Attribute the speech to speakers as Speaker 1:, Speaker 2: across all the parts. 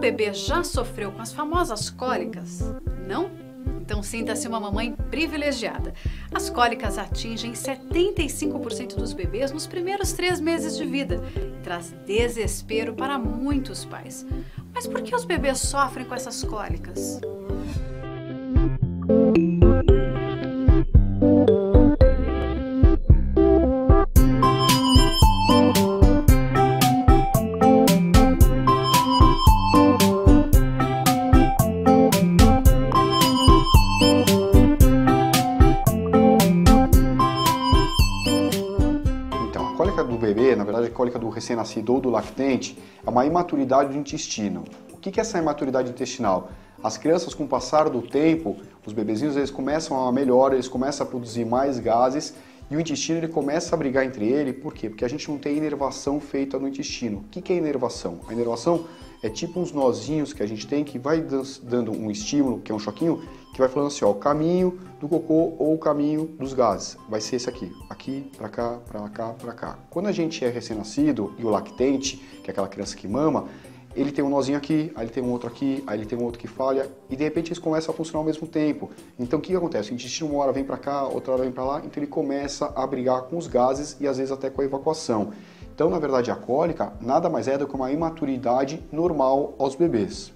Speaker 1: bebê já sofreu com as famosas cólicas? Não? Então sinta-se uma mamãe privilegiada. As cólicas atingem 75% dos bebês nos primeiros 3 meses de vida e traz desespero para muitos pais. Mas por que os bebês sofrem com essas cólicas?
Speaker 2: A cólica do bebê, na verdade a cólica do recém-nascido ou do lactente, é uma imaturidade do intestino. O que é essa imaturidade intestinal? As crianças, com o passar do tempo, os bebezinhos, eles começam a melhorar, eles começam a produzir mais gases e o intestino ele começa a brigar entre ele. Por quê? Porque a gente não tem inervação feita no intestino. O que é inervação? A inervação é tipo uns nozinhos que a gente tem que vai dando um estímulo, que é um choquinho, que vai falando assim, ó, o caminho do cocô ou o caminho dos gases. Vai ser esse aqui, pra cá, pra cá, pra cá. Quando a gente é recém-nascido e o lactente, que é aquela criança que mama, ele tem um nozinho aqui, aí ele tem um outro aqui, aí ele tem um outro que falha, e de repente eles começam a funcionar ao mesmo tempo. Então o que acontece? O intestino uma hora vem pra cá, outra hora vem pra lá, então ele começa a brigar com os gases e às vezes até com a evacuação. Então, na verdade, a cólica nada mais é do que uma imaturidade normal aos bebês.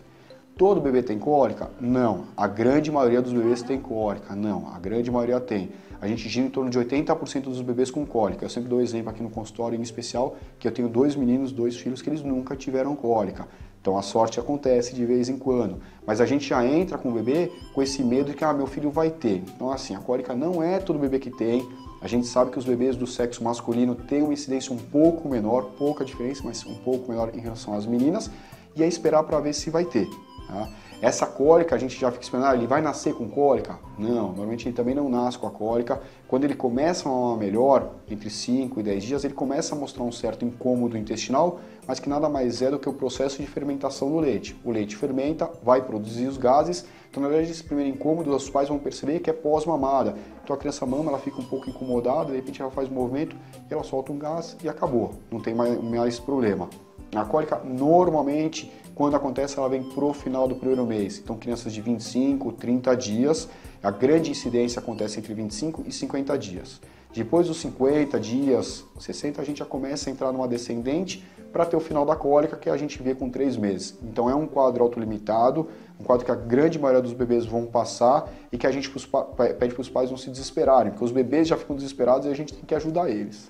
Speaker 2: Todo bebê tem cólica? Não. A grande maioria dos bebês tem cólica? Não. A grande maioria tem. A gente gira em torno de 80% dos bebês com cólica. Eu sempre dou exemplo aqui no consultório em especial, que eu tenho 2 meninos, 2 filhos, que eles nunca tiveram cólica. Então a sorte acontece de vez em quando. Mas a gente já entra com o bebê com esse medo de que meu filho vai ter. Então assim, a cólica não é todo bebê que tem. A gente sabe que os bebês do sexo masculino têm uma incidência um pouco menor, pouca diferença, mas um pouco menor em relação às meninas. E é esperar para ver se vai ter. Tá? Essa cólica, a gente já fica esperando, ele vai nascer com cólica? Não, normalmente ele também não nasce com a cólica. Quando ele começa a mamar melhor, entre 5 e 10 dias, ele começa a mostrar um certo incômodo intestinal, mas que nada mais é do que o processo de fermentação do leite. O leite fermenta, vai produzir os gases, então na verdade esse primeiro incômodo os pais vão perceber que é pós-mamada. Então a criança mama, ela fica um pouco incomodada, de repente ela faz um movimento, ela solta um gás e acabou, não tem mais problema. A cólica, normalmente, quando acontece, ela vem pro final do primeiro mês. Então, crianças de 25, 30 dias, a grande incidência acontece entre 25 e 50 dias. Depois dos 50 dias, 60, a gente já começa a entrar numa descendente para ter o final da cólica, que a gente vê com 3 meses. Então, é um quadro autolimitado, um quadro que a grande maioria dos bebês vão passar e que a gente pede para os pais não se desesperarem, porque os bebês já ficam desesperados e a gente tem que ajudar eles.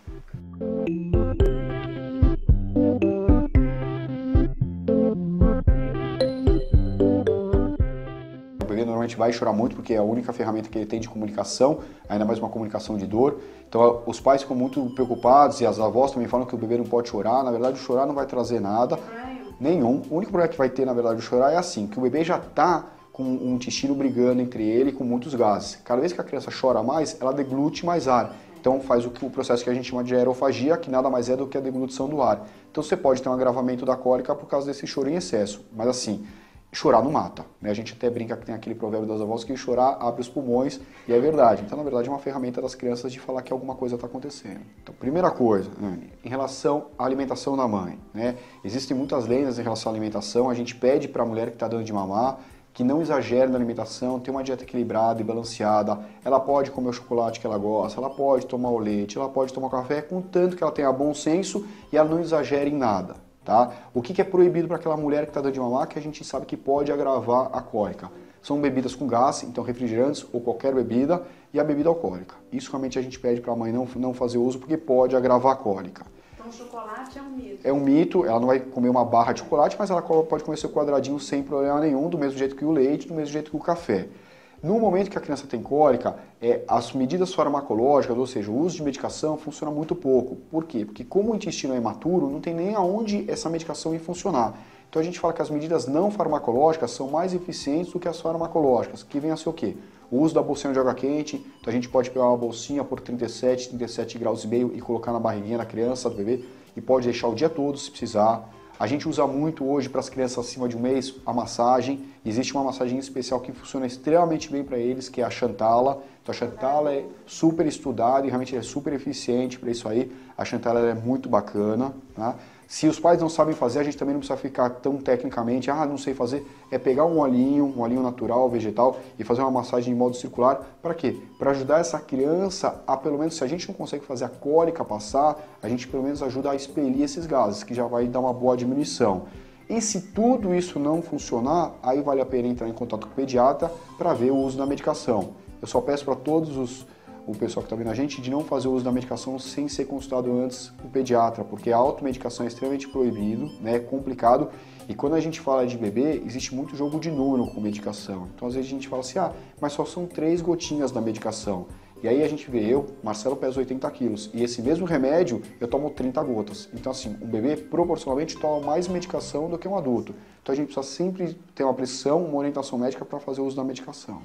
Speaker 2: Normalmente vai chorar muito porque é a única ferramenta que ele tem de comunicação, ainda mais uma comunicação de dor. Então os pais ficam muito preocupados e as avós também falam que o bebê não pode chorar. Na verdade, o chorar não vai trazer nada, nenhum. O único problema que vai ter, na verdade, o chorar é assim, que o bebê já está com um intestino brigando entre ele com muitos gases. Cada vez que a criança chora mais, ela deglute mais ar. Então faz o processo que a gente chama de aerofagia, que nada mais é do que a deglutição do ar. Então você pode ter um agravamento da cólica por causa desse choro em excesso, mas assim, chorar não mata, né? A gente até brinca que tem aquele provérbio das avós que chorar abre os pulmões, e é verdade. Então, na verdade, é uma ferramenta das crianças de falar que alguma coisa está acontecendo. Então, primeira coisa, Anne, em relação à alimentação da mãe, né? Existem muitas lendas em relação à alimentação, a gente pede para a mulher que está dando de mamar que não exagere na alimentação, tenha uma dieta equilibrada e balanceada, ela pode comer o chocolate que ela gosta, ela pode tomar o leite, ela pode tomar o café, contanto que ela tenha bom senso e ela não exagere em nada. Tá? O que é proibido para aquela mulher que está dando de mamar, que a gente sabe que pode agravar a cólica? São bebidas com gás, então refrigerantes ou qualquer bebida, e a bebida alcoólica. Isso realmente a gente pede para a mãe não fazer uso, porque pode agravar a cólica.
Speaker 1: Então o chocolate é um mito?
Speaker 2: É um mito, ela não vai comer uma barra de chocolate, mas ela pode comer seu quadradinho sem problema nenhum, do mesmo jeito que o leite, do mesmo jeito que o café. No momento que a criança tem cólica, as medidas farmacológicas, ou seja, o uso de medicação, funciona muito pouco. Por quê? Porque como o intestino é imaturo, não tem nem aonde essa medicação ir funcionar. Então a gente fala que as medidas não farmacológicas são mais eficientes do que as farmacológicas, que vem a ser o quê? O uso da bolsinha de água quente, então a gente pode pegar uma bolsinha por 37 graus e meio e colocar na barriguinha da criança, do bebê, e pode deixar o dia todo se precisar. A gente usa muito hoje para as crianças acima de 1 mês a massagem. Existe uma massagem especial que funciona extremamente bem para eles, que é a Chantala. Então a Chantala é super estudada e realmente é super eficiente para isso aí. A Chantala é muito bacana. Tá? Se os pais não sabem fazer, a gente também não precisa ficar tão tecnicamente, não sei fazer. É pegar um olhinho natural, vegetal, e fazer uma massagem em modo circular. Para quê? Para ajudar essa criança a, pelo menos, se a gente não consegue fazer a cólica passar, a gente pelo menos ajuda a expelir esses gases, que já vai dar uma boa diminuição. E se tudo isso não funcionar, aí vale a pena entrar em contato com o pediatra para ver o uso da medicação. Eu só peço para o pessoal que está vendo a gente de não fazer o uso da medicação sem ser consultado antes o pediatra, porque a automedicação é extremamente proibido, né, é complicado, e quando a gente fala de bebê, existe muito jogo de número com medicação. Então às vezes a gente fala assim, mas só são 3 gotinhas da medicação. E aí a gente vê, Marcelo, peso 80 quilos, e esse mesmo remédio eu tomo 30 gotas. Então assim, o bebê proporcionalmente toma mais medicação do que um adulto. Então a gente precisa sempre ter uma prescrição, uma orientação médica para fazer o uso da medicação.